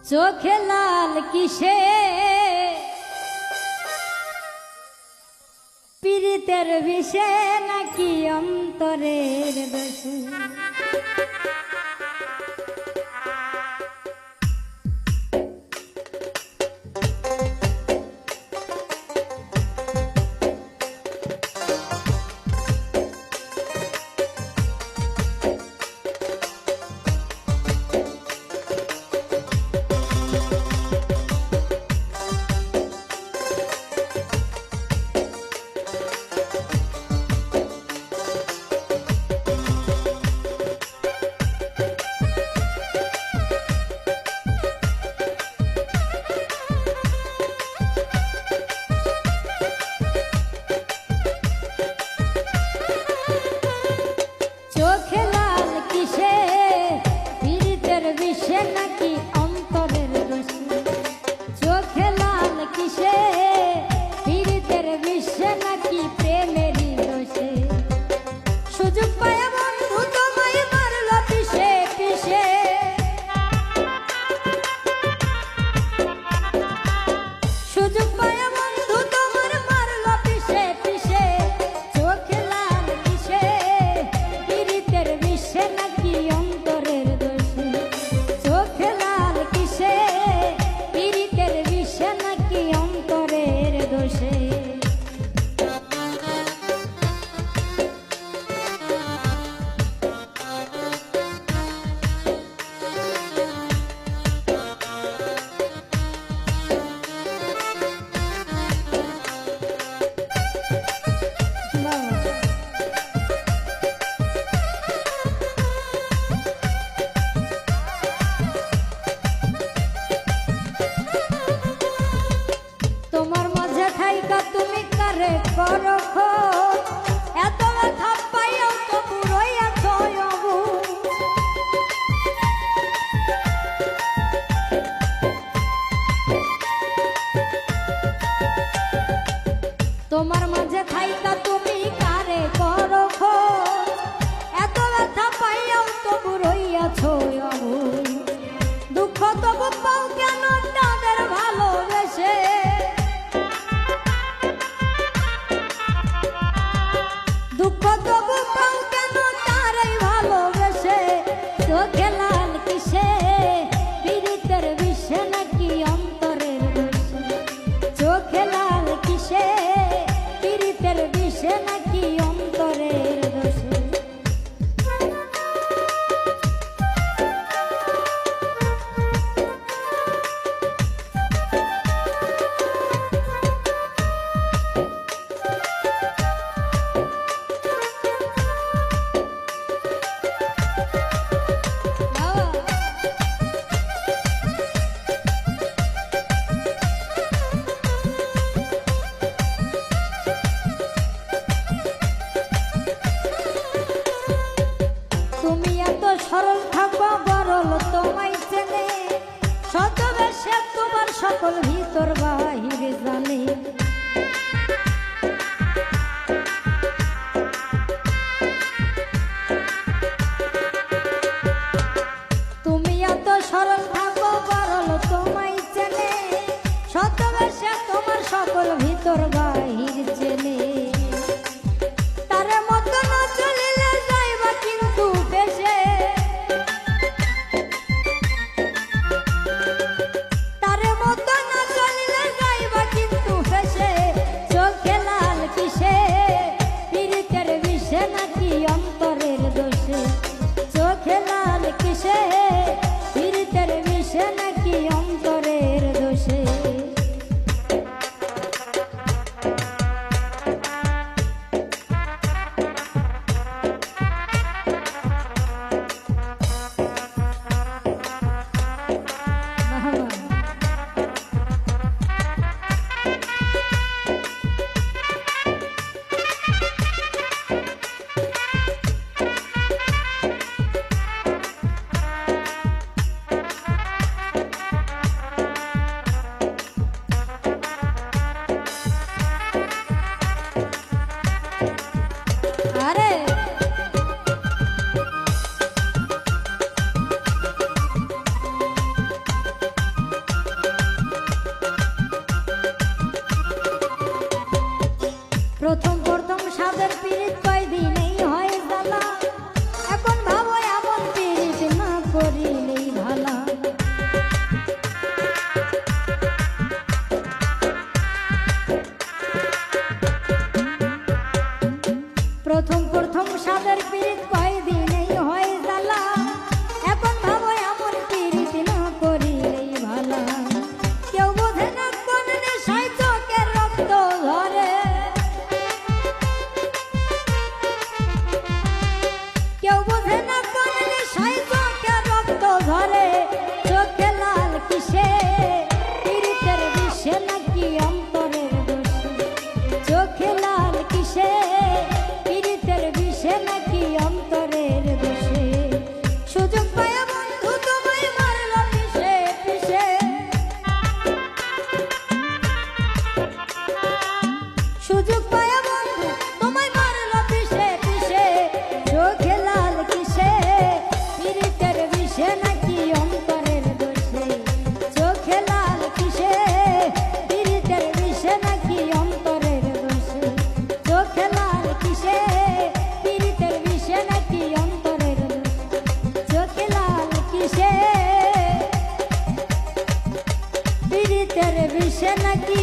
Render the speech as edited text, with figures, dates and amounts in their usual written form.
চোখে লাল কিসে পীড়িতের বিষে নাকি অন্তরের দোষে করিলেই ভালা। প্রথম প্রথম সাদের পীড়িত কয়দিনেই হয় জ্বালা, এখন ভাবো এমন পীড়িত না করিলেই ভালা। কেউ বোঝে না কোন নেশায় চোখের রক্ত ঝরে, কেউ বোঝে না কোন নেশায় চোখের রক্ত ঝরে। চোখে লাল কিসে পীড়িতের বিষে নাকি অন্তরের দোষে, চোখে লাল কিসে পীড়িতের বিষে নাকি অন্তরের দোষে। সুযোগ পায় বন্ধু তোমায় মারল পিষে পিষে, সুযোগ পায় বন্ধু তোমায় মারল পিষে পিষে। চোখে লাল কিসে পীড়িতের বিষে নাকি অন্তরের দোষে, চোখে লাল কিসে পীড়িতের বিষে নাকি অন্তরের দোষে, চোখে লাল কিসে পীড়িতের বিষে নাকি অন্তরের দোষে, চোখে লাল কিসে পীড়িতের বিষে নাকি